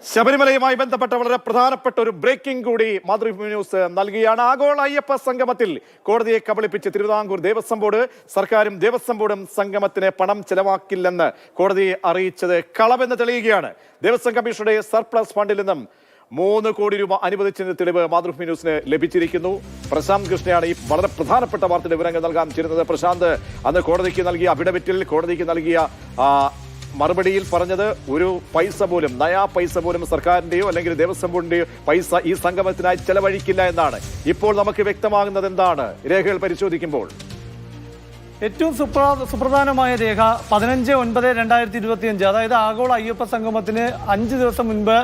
ശബരിമലയുമായി ബന്ധപ്പെട്ട വളരെ പ്രധാനപ്പെട്ട ഒരു ബ്രേക്കിംഗ് കൂടി മാതൃഭൂമി ന്യൂസ് നൽകിയാണ്. ആഗോള അയ്യപ്പ സംഗമത്തിൽ കോടതിയെ കബളിപ്പിച്ച് തിരുവിതാംകൂർ ദേവസ്വം ബോർഡ്. സർക്കാരും ദേവസ്വം ബോർഡും സംഗമത്തിന് പണം ചെലവാക്കില്ലെന്ന് കോടതിയെ അറിയിച്ചത് കളവെന്ന് തെളിയുകയാണ്. ദേവസ്വം കമ്മീഷനുടെ സർപ്ലസ് ഫണ്ടിൽ നിന്നും 3 കോടി രൂപ അനുവദിച്ചതിന് തെളിവ് മാതൃഭൂമി ന്യൂസിന് ലഭിച്ചിരിക്കുന്നു. പ്രശാന്ത് കൃഷ്ണയാണ് ഈ വളരെ പ്രധാനപ്പെട്ട വാർത്തയുടെ വിവരങ്ങൾ നൽകാൻ ചേരുന്നത്. പ്രശാന്ത്, അന്ന് കോടതിക്ക് നൽകിയ അഫിഡവിറ്റിൽ കോടതിക്ക് നൽകിയ മറുപടിയിൽ പറഞ്ഞത് ഒരു പൈസ പോലും, നയാ പൈസ പോലും സർക്കാരിന്റെയോ അല്ലെങ്കിൽ ദേവസ്വം ബോർഡിന്റെയോ പൈസ ഈ സംഗമത്തിനായി ചെലവഴിക്കില്ല എന്നാണ്. ഇപ്പോൾ നമുക്ക് വ്യക്തമാകുന്നത് എന്താണ് രേഖകൾ പരിശോധിക്കുമ്പോൾ? ഏറ്റവും സുപ്രധാനമായ രേഖ 15/9/2025, അതായത് ആഗോള അയ്യപ്പ സംഗമത്തിന് 5 ദിവസം മുൻപ്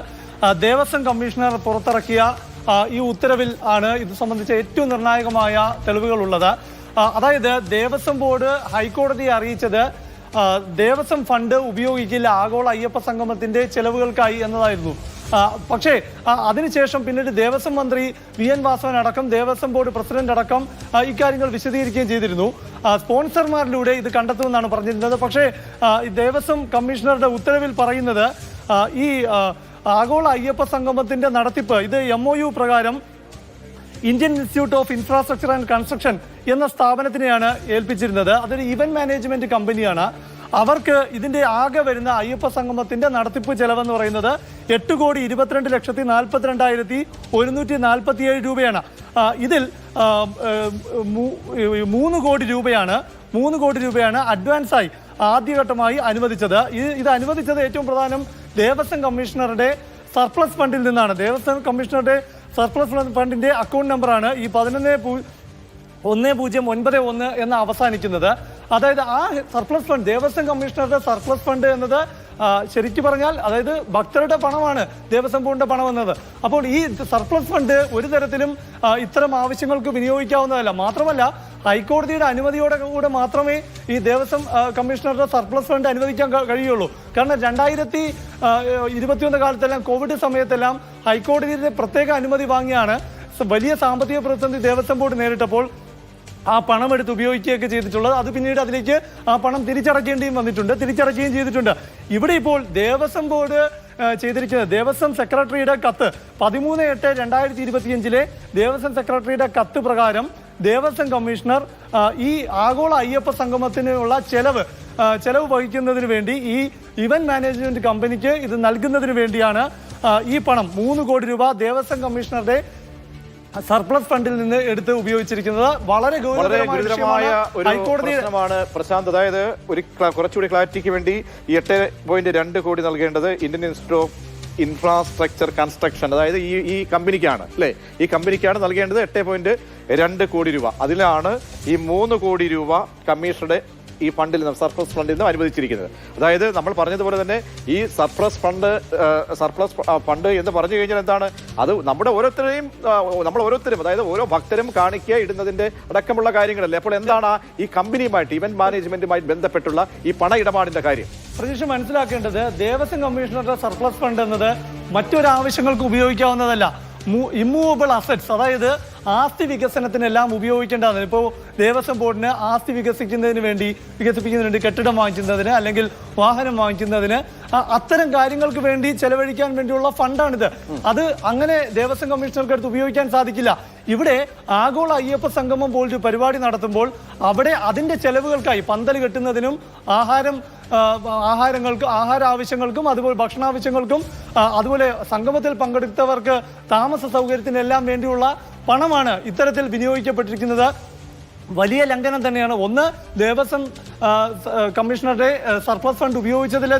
ദേവസ്വം കമ്മീഷണർ പുറത്തിറക്കിയ ഈ ഉത്തരവിൽ ആണ് ഇത് സംബന്ധിച്ച ഏറ്റവും നിർണായകമായ തെളിവുകളുള്ളത്. അതായത് ദേവസ്വം ബോർഡ് ഹൈക്കോടതിയെ അറിയിച്ചത് ദേവസ്വം ഫണ്ട് ഉപയോഗിക്കില്ല ആഗോള അയ്യപ്പ സംഗമത്തിന്റെ ചെലവുകൾക്കായി എന്നതായിരുന്നു. പക്ഷേ അതിനുശേഷം പിന്നീട് ദേവസ്വം മന്ത്രി VN വാസവൻ അടക്കം ദേവസ്വം ബോർഡ് പ്രസിഡന്റ് അടക്കം ഇക്കാര്യങ്ങൾ വിശദീകരിക്കുകയും ചെയ്തിരുന്നു. സ്പോൺസർമാരിലൂടെ ഇത് കണ്ടെത്തുമെന്നാണ് പറഞ്ഞിരുന്നത്. പക്ഷേ ദേവസ്വം കമ്മീഷണറുടെ ഉത്തരവിൽ പറയുന്നത് ഈ ആഗോള അയ്യപ്പ സംഗമത്തിന്റെ നടത്തിപ്പ് ഇത് MOU പ്രകാരം Indian institute of infrastructure and construction എന്ന സ്ഥാപനത്തിനെയാണ് ഏൽപ്പിച്ചിരുന്നത്. അതൊരു ഇവന്റ് മാനേജ്മെന്റ് കമ്പനിയാണ്. അവർക്ക് ഇതിന്റെ ആകെ വരുന്ന അയ്യപ്പ സംഗമത്തിന്റെ നടത്തിപ്പ് ചെലവെന്ന് പറയുന്നത് 8,22,42,147 രൂപയാണ്. ഇതിൽ 3 കോടി രൂപയാണ് അഡ്വാൻസായി ആദ്യഘട്ടമായി അനുവദിച്ചത്. ഇത് അനുവദിച്ചത് ഏറ്റവും പ്രധാനം ദേവസ്വം കമ്മീഷണറുടെ സർപ്ലസ് ഫണ്ടിൽ നിന്നാണ്. ദേവസ്വം കമ്മീഷണറുടെ സർപ്ലസ് ഫണ്ടിന്റെ അക്കൗണ്ട് നമ്പറാണ് ഈ 11,1091 എന്ന് അവസാനിക്കുന്നത്. അതായത് ആ സർപ്ലസ് ഫണ്ട്, ദേവസ്വം കമ്മീഷണറുടെ സർപ്ലസ് ഫണ്ട് എന്നത് ശരിക്കും പറഞ്ഞാൽ അതായത് ഭക്തരുടെ പണമാണ്, ദേവസ്വം ബോർഡിന്റെ പണം എന്നത്. അപ്പോൾ ഈ സർപ്ലസ് ഫണ്ട് ഒരു തരത്തിലും ഇത്തരം ആവശ്യങ്ങൾക്ക് വിനിയോഗിക്കാവുന്നതല്ല. മാത്രമല്ല ഹൈക്കോടതിയുടെ അനുമതിയോടെ കൂടെ മാത്രമേ ഈ ദേവസ്വം കമ്മീഷണറുടെ സർപ്ലസ് ഫണ്ട് അനുവദിക്കാൻ കഴിയുള്ളൂ. കാരണം 2021 കാലത്തെല്ലാം കോവിഡ് സമയത്തെല്ലാം ഹൈക്കോടതിയുടെ പ്രത്യേക അനുമതി വാങ്ങിയാണ് വലിയ സാമ്പത്തിക പ്രതിസന്ധി ദേവസ്വം ബോർഡ് നേരിട്ടപ്പോൾ ആ പണം എടുത്ത് ഉപയോഗിക്കുകയൊക്കെ ചെയ്തിട്ടുള്ളത്. അത് പിന്നീട് അതിലേക്ക് ആ പണം തിരിച്ചടക്കുകയും ചെയ്തിട്ടുണ്ട്. ഇവിടെ ഇപ്പോൾ ദേവസ്വം ബോർഡ് ചെയ്തിരിക്കുന്നത് ദേവസ്വം സെക്രട്ടറിയുടെ കത്ത് 13/8/2025 ദേവസ്വം സെക്രട്ടറിയുടെ കത്ത് പ്രകാരം ദേവസ്വം കമ്മീഷണർ ഈ ആഗോള അയ്യപ്പ സംഗമത്തിനുള്ള ചെലവ് വഹിക്കുന്നതിന് വേണ്ടി ഈ ഇവന്റ് മാനേജ്മെന്റ് കമ്പനിക്ക് ഇത് നൽകുന്നതിന് വേണ്ടിയാണ് ഈ പണം 3 കോടി രൂപ ദേവസ്വം കമ്മീഷണറുടെ സർപ്ലസ് ഫണ്ടിൽ നിന്ന് എടുത്ത് ഉപയോഗിച്ചിരിക്കുന്നത്. വളരെ ഗുരുതരമായ ഒരു പ്രശ്നമാണ് പ്രശാന്ത്. അതായത് കുറച്ചുകൂടി ക്ലാരിറ്റിക്ക് വേണ്ടി ഈ 8.2 കോടി നൽകേണ്ടത് Indian institute of infrastructure construction, അതായത് ഈ കമ്പനിക്കാണ് അല്ലേ, ഈ കമ്പനിക്കാണ് നൽകേണ്ടത് 8.2 കോടി രൂപ. അതിലാണ് ഈ 3 കോടി രൂപ കമ്മീഷണറുടെ ഈ ഫണ്ടിൽ നിന്നും സർപ്ലസ് ഫണ്ടിൽ നിന്നും അനുവദിച്ചിരിക്കുന്നത്. അതായത് നമ്മൾ പറഞ്ഞതുപോലെ തന്നെ ഈ സർപ്ലസ് ഫണ്ട് എന്ന് പറഞ്ഞു കഴിഞ്ഞാൽ എന്താണ്, അത് നമ്മൾ ഓരോരുത്തരും അതായത് ഓരോ ഭക്തരും കാണിക്കുക ഇടുന്നതിന്റെ അടക്കമുള്ള കാര്യങ്ങളല്ലേ. അപ്പോൾ എന്താണ് ഈ കമ്പനിയുമായിട്ട് ഇവന്റ് മാനേജ്മെന്റുമായി ബന്ധപ്പെട്ടുള്ള ഈ പണ ഇടപാടിന്റെ കാര്യം? പ്രതീക്ഷ മനസ്സിലാക്കേണ്ടത് ദേവസ്വം കമ്മീഷണറുടെ സർപ്ലസ് ഫണ്ട് എന്നത് മറ്റൊരാവശ്യങ്ങൾക്ക് ഉപയോഗിക്കാവുന്നതല്ല. ഇമ്മൂവബിൾ അസറ്റ്സ്, അതായത് ആസ്തി വികസനത്തിനെല്ലാം ഉപയോഗിക്കേണ്ടതാണ്. ഇപ്പോൾ ദേവസ്വം ബോർഡിന് ആസ്തി വികസിപ്പിക്കുന്നതിന് വേണ്ടി കെട്ടിടം വാങ്ങിക്കുന്നതിന് അല്ലെങ്കിൽ വാഹനം വാങ്ങിക്കുന്നതിന് അത്തരം കാര്യങ്ങൾക്ക് വേണ്ടി ചെലവഴിക്കാൻ വേണ്ടിയുള്ള ഫണ്ടാണിത്. അത് അങ്ങനെ ദേവസ്വം കമ്മീഷണർക്ക് അടുത്ത് ഉപയോഗിക്കാൻ സാധിക്കില്ല. ഇവിടെ ആഗോള അയ്യപ്പ സംഗമം പോലൊരു പരിപാടി നടത്തുമ്പോൾ അവിടെ അതിന്റെ ചെലവുകൾക്കായി പന്തൽ കെട്ടുന്നതിനും ആഹാര ആവശ്യങ്ങൾക്കും അതുപോലെ ഭക്ഷണാവശ്യങ്ങൾക്കും അതുപോലെ സംഗമത്തിൽ പങ്കെടുത്തവർക്ക് താമസ സൗകര്യത്തിനെല്ലാം വേണ്ടിയുള്ള പണമാണ് ഇത്തരത്തിൽ വിനിയോഗിക്കപ്പെട്ടിരിക്കുന്നത്. വലിയ ലംഘനം തന്നെയാണ്. ഒന്ന്, ദേവസ്വം കമ്മീഷണറുടെ സർപ്ലസ് ഫണ്ട് ഉപയോഗിച്ചതിലെ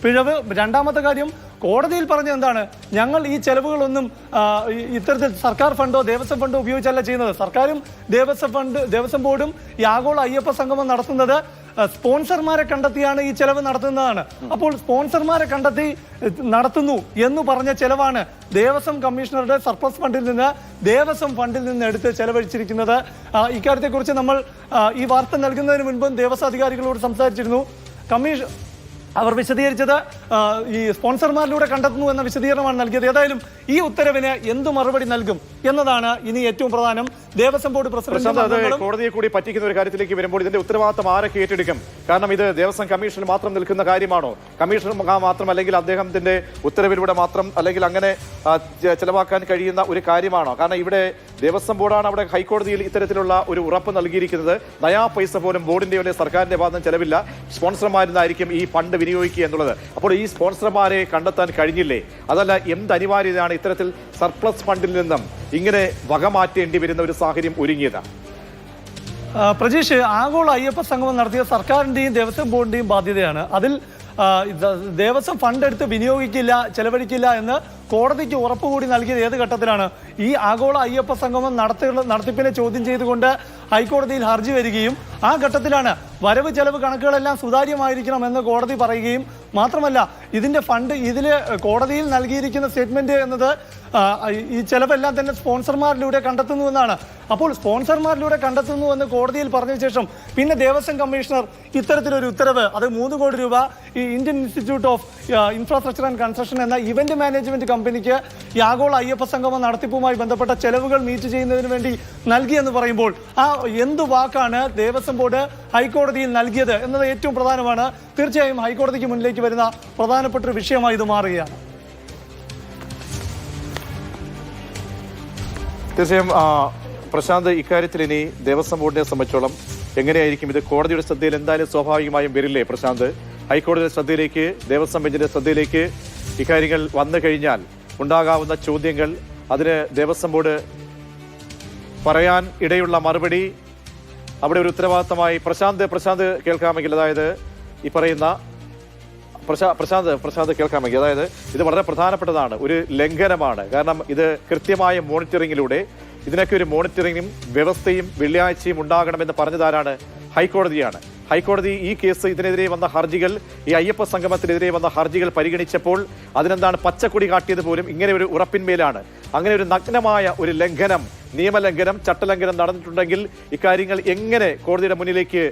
പിഴവ്. രണ്ടാമത്തെ കാര്യം, കോടതിയിൽ പറഞ്ഞത് എന്താണ്, ഞങ്ങൾ ഈ ചെലവുകളൊന്നും ഇത്തരത്തിൽ സർക്കാർ ഫണ്ടോ ദേവസ്വം ഫണ്ടോ ഉപയോഗിച്ചല്ല ചെയ്യുന്നത്. സർക്കാരും ദേവസ്വം ബോർഡും ഈ ആഗോള അയ്യപ്പ സംഗമം നടത്തുന്നത് സ്പോൺസർമാരെ കണ്ടെത്തിയാണ് ഈ ചെലവ് നടത്തുന്നതാണ്. അപ്പോൾ സ്പോൺസർമാരെ കണ്ടെത്തി നടത്തുന്നു എന്ന് പറഞ്ഞ ചെലവാണ് ദേവസ്വം കമ്മീഷണറുടെ സർപ്ലസ് ഫണ്ടിൽ നിന്ന് എടുത്ത് ചെലവഴിച്ചിരിക്കുന്നത്. ഇക്കാര്യത്തെക്കുറിച്ച് നമ്മൾ ഈ വാർത്ത നൽകുന്നതിന് മുൻപും ദേവസ്വം അധികാരികളോട് സംസാരിച്ചിരുന്നു. അവർ വിശദീകരിച്ചത് ഈ സ്പോൺസർമാരിലൂടെ കണ്ടെത്തുന്നു എന്ന വിശദീകരണമാണ് നൽകിയത്. ഏതായാലും ഈ ഉത്തരവിന് എന്തു മറുപടി നൽകും എന്നതാണ് ഇനി ഏറ്റവും പ്രധാനം. ദേവസ്വം ബോർഡ് പ്രശാന്ത്, അത് പ്രസിഡന്റ് കോടതിയെ കൂടി പറ്റിക്കുന്ന ഒരു കാര്യത്തിലേക്ക് വരുമ്പോൾ ഇതിന്റെ ഉത്തരവാദിത്തം ആരൊക്കെ ഏറ്റെടുക്കും? കാരണം ഇത് ദേവസ്വം കമ്മീഷന് മാത്രം നിൽക്കുന്ന കാര്യമാണോ? കമ്മീഷണർ മാത്രം, അല്ലെങ്കിൽ അദ്ദേഹത്തിന്റെ ഉത്തരവിലൂടെ മാത്രം, അല്ലെങ്കിൽ അങ്ങനെ ചെലവാക്കാൻ കഴിയുന്ന ഒരു കാര്യമാണോ? കാരണം ഇവിടെ ദേവസ്വം ബോർഡാണ് അവിടെ ഹൈക്കോടതിയിൽ ഇത്തരത്തിലുള്ള ഒരു ഉറപ്പ് നൽകിയിരിക്കുന്നത്. നയാ പൈസ പോലും ബോർഡിന്റെ അല്ലെങ്കിൽ സർക്കാരിന്റെ ഭാഗത്തും ചെലവില്ല, സ്പോൺസർമാരിന്നായിരിക്കും ഈ ഫണ്ട് വിനിയോഗിക്കുക എന്നുള്ളത്. അപ്പോൾ ഈ സ്പോൺസർമാരെ കണ്ടെത്താൻ കഴിഞ്ഞില്ലേ? അതല്ല, എന്ത് അനിവാര്യതയാണ് ഇത്തരത്തിൽ സർപ്ലസ് ഫണ്ടിൽ നിന്നും ഇങ്ങനെ വകമാറ്റേണ്ടി വരുന്ന ഒരു സാഹചര്യം ഒരുങ്ങിയത്? പ്രജീഷ്, ആഗോള അയ്യപ്പ സംഗമം നടത്തിയ സർക്കാരിന്റെയും ദേവസ്വം ബോർഡിന്റെയും ബാധ്യതയാണ്. അതിൽ ദേവസ്വം ഫണ്ട് എടുത്ത് വിനിയോഗിക്കില്ല, ചെലവഴിക്കില്ല എന്ന് കോടതിക്ക് ഉറപ്പുകൂടി നൽകിയത് ഏത് ഘട്ടത്തിലാണ്? ഈ ആഗോള അയ്യപ്പ സംഗമം നടത്തിപ്പിനെ ചോദ്യം ചെയ്തുകൊണ്ട് ഹൈക്കോടതിയിൽ ഹർജി വരികയും ആ ഘട്ടത്തിലാണ് വരവ് ചെലവ് കണക്കുകളെല്ലാം സുതാര്യമായിരിക്കണം എന്ന് കോടതി പറയുകയും, മാത്രമല്ല ഇതിന്റെ ഫണ്ട് കോടതിയിൽ നൽകിയിരിക്കുന്ന സ്റ്റേറ്റ്മെന്റ് എന്നത് ഈ ചെലവെല്ലാം തന്നെ സ്പോൺസർമാരിലൂടെ കണ്ടെത്തുന്നുവെന്നാണ്. അപ്പോൾ സ്പോൺസർമാരിലൂടെ കണ്ടെത്തുന്നുവെന്ന് കോടതിയിൽ പറഞ്ഞ ശേഷം പിന്നെ ദേവസ്വം കമ്മീഷണർ ഇത്തരത്തിലൊരു ഉത്തരവ്, അത് 3 കോടി രൂപ ഈ Indian institute of infrastructure and construction എന്ന ഇവന്റ് മാനേജ്മെന്റ് കമ്പനിക്ക് ഈ ആഗോള അയ്യപ്പ സംഗമം നടത്തിപ്പുമായി ബന്ധപ്പെട്ട ചെലവുകൾ മീറ്റ് ചെയ്യുന്നതിന് വേണ്ടി നൽകിയെന്ന് പറയുമ്പോൾ ആ എന്ത് വാക്കാണ് ദേവസ്വം ബോർഡ് ഹൈക്കോടതിയിൽ നൽകിയത് എന്നത് ഏറ്റവും പ്രധാനമാണ്. തീർച്ചയായും ഹൈക്കോടതിക്ക് മുന്നിലേക്ക് വരുന്ന പ്രധാനപ്പെട്ട ഒരു വിഷയമായി ഇത് മാറുകയാണ്. തീർച്ചയായും പ്രശാന്ത്, ഇക്കാര്യത്തിൽ ഇനി ദേവസ്വം ബോർഡിനെ സംബന്ധിച്ചോളം എങ്ങനെയായിരിക്കും ഇത്? കോടതിയുടെ ശ്രദ്ധയിൽ എന്തായാലും സ്വാഭാവികമായും വരില്ലേ പ്രശാന്ത്? ഹൈക്കോടതിയുടെ ശ്രദ്ധയിലേക്ക്, ദേവസ്വം ബെഞ്ചിന്റെ ശ്രദ്ധയിലേക്ക് ഇക്കാര്യങ്ങൾ വന്നു കഴിഞ്ഞാൽ ഉണ്ടാകാവുന്ന ചോദ്യങ്ങൾ, അതിന് ദേവസ്വം ബോർഡ് പറയാൻ ഇടയുള്ള മറുപടി, അവിടെ ഒരു ഉത്തരവാദിത്തമായി പ്രശാന്ത് കേൾക്കാമെങ്കിൽ, അതായത് ഈ പറയുന്ന പ്രശാന്ത് കേൾക്കാമെങ്കിൽ, അതായത് ഇത് വളരെ പ്രധാനപ്പെട്ടതാണ്, ഒരു ലംഘനമാണ്. കാരണം ഇത് കൃത്യമായ മോണിറ്ററിംഗിലൂടെ ഇതിനൊക്കെ ഒരു മോണിറ്ററിംഗും വ്യവസ്ഥയും വെള്ളിയാഴ്ചയും ഉണ്ടാകണമെന്ന് പറഞ്ഞതാരാണ്? ഹൈക്കോടതിയാണ്. ഹൈക്കോടതി ഈ കേസ്, ഇതിനെതിരെ വന്ന ഹർജികൾ, ഈ അയ്യപ്പ സംഗമത്തിനെതിരെ വന്ന ഹർജികൾ പരിഗണിച്ചപ്പോൾ അതിനെന്താണ് പച്ചക്കൊടി കാട്ടിയത് പോലും ഇങ്ങനെ ഒരു ഉറപ്പിന്മേലാണ്. അങ്ങനെ ഒരു നഗ്നമായ ഒരു ലംഘനം, നിയമലംഘനം, ചട്ടലംഘനം നടന്നിട്ടുണ്ടെങ്കിൽ ഇക്കാര്യങ്ങൾ എങ്ങനെ കോടതിയുടെ മുന്നിലേക്ക്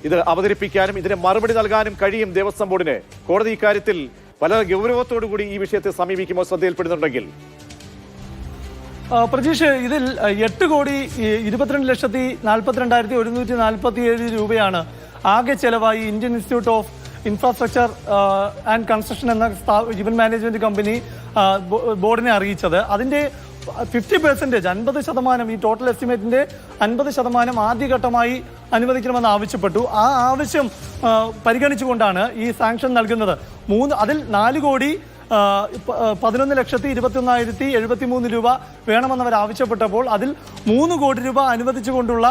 ഇത് അവതരിപ്പിക്കാനും ഇതിന് മറുപടി നൽകാനും കഴിയും ദേവസ്വം ബോർഡിന്? കോടതി ഇക്കാര്യത്തിൽ വളരെ ഗൗരവത്തോടു കൂടി ഈ വിഷയത്തെ സമീപിക്കുമ്പോൾ ശ്രദ്ധയിൽപ്പെടുന്നുണ്ടെങ്കിൽ? പ്രജീഷ്, ഇതിൽ 8,22,42,147 രൂപയാണ് ആകെ ചെലവായി Indian institute of infrastructure and construction എന്ന ഇവന്റ് മാനേജ്മെന്റ് കമ്പനി ബോർഡിനെ അറിയിച്ചത്. അതിന്റെ 50%, 50%, ഈ ടോട്ടൽ എസ്റ്റിമേറ്റിന്റെ 50% ആദ്യഘട്ടമായി അനുവദിക്കണമെന്ന് ആവശ്യപ്പെട്ടു. ആ ആവശ്യം പരിഗണിച്ചുകൊണ്ടാണ് ഈ സാങ്ഷൻ നൽകുന്നത്. അതിൽ 4,11,21,073 രൂപ വേണമെന്നവർ ആവശ്യപ്പെട്ടപ്പോൾ അതിൽ 3 കോടി രൂപ അനുവദിച്ചുകൊണ്ടുള്ള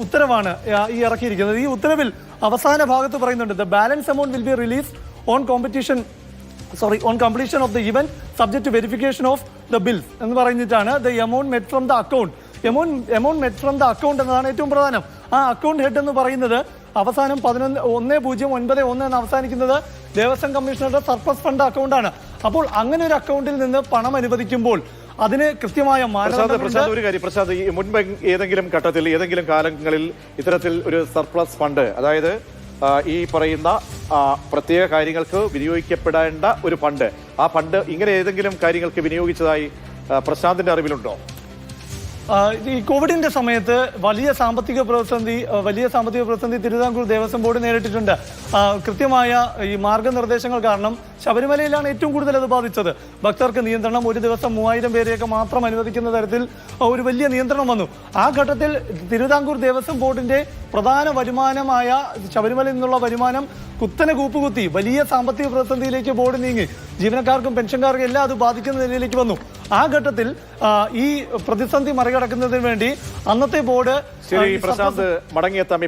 ഉത്തരവാണ് ഈ ഇറക്കിയിരിക്കുന്നത്. ഈ ഉത്തരവിൽ അവസാന ഭാഗത്ത് പറയുന്നുണ്ട്, the balance amount will be release on completion of the event subject to verification of the bills എന്ന് പറഞ്ഞിട്ടാണ് the amount met from the account. amount met from the account എന്നതാണ് ഏറ്റവും പ്രധാനം. ആ അക്കൗണ്ട് ഹെഡ് എന്ന് പറയുന്നത് അവസാനം 1091 എന്ന് അവസാനിക്കുന്നത് ദേവസ്വം കമ്മീഷണറുടെ സർപ്ലസ് ഫണ്ട് അക്കൗണ്ടാണ്. അപ്പോൾ അങ്ങനെ ഒരു അക്കൗണ്ടിൽ നിന്ന് പണം അനുവദിക്കുമ്പോൾ അതിന് കൃത്യമായ പ്രശാന്ത്, മുൻപ് ഏതെങ്കിലും ഘട്ടത്തിൽ, ഏതെങ്കിലും കാലങ്ങളിൽ ഇത്തരത്തിൽ ഒരു സർപ്ലസ് ഫണ്ട്, അതായത് ഈ പറയുന്ന പ്രത്യേക കാര്യങ്ങൾക്ക് വിനിയോഗിക്കപ്പെടേണ്ട ഒരു ഫണ്ട്, ആ ഫണ്ട് ഇങ്ങനെ ഏതെങ്കിലും കാര്യങ്ങൾക്ക് വിനിയോഗിച്ചതായി പ്രശാന്തിന്റെ അറിവിലുണ്ടോ? ഈ കോവിഡിന്റെ സമയത്ത് വലിയ സാമ്പത്തിക പ്രതിസന്ധി തിരുവിതാംകൂർ ദേവസ്വം ബോർഡ് നേരിട്ടിട്ടുണ്ട്. കൃത്യമായ ഈ മാർഗനിർദ്ദേശങ്ങൾ കാരണം ശബരിമലയിലാണ് ഏറ്റവും കൂടുതൽ അത് ബാധിച്ചത്. ഭക്തർക്ക് നിയന്ത്രണം, ഒരു ദിവസം 3000 പേരെയൊക്കെ മാത്രം അനുവദിക്കുന്ന തരത്തിൽ ഒരു വലിയ നിയന്ത്രണം വന്നു. ആ ഘട്ടത്തിൽ തിരുവിതാംകൂർ ദേവസ്വം ബോർഡിന്റെ പ്രധാന വരുമാനമായ ശബരിമലയിൽ നിന്നുള്ള വരുമാനം കുത്തനെ കൂപ്പുകുത്തി വലിയ സാമ്പത്തിക പ്രതിസന്ധിയിലേക്ക് ബോർഡ് നീങ്ങി. ജീവനക്കാർക്കും പെൻഷൻകാർക്കും എല്ലാം അത് ബാധിക്കുന്ന നിലയിലേക്ക് വന്നു. ആ ഘട്ടത്തിൽ ഈ പ്രതിസന്ധി മറികടക്കുന്നതിന് വേണ്ടി അന്നത്തെ ബോർഡ് പ്രശാന്ത് മടങ്ങിയെത്താം.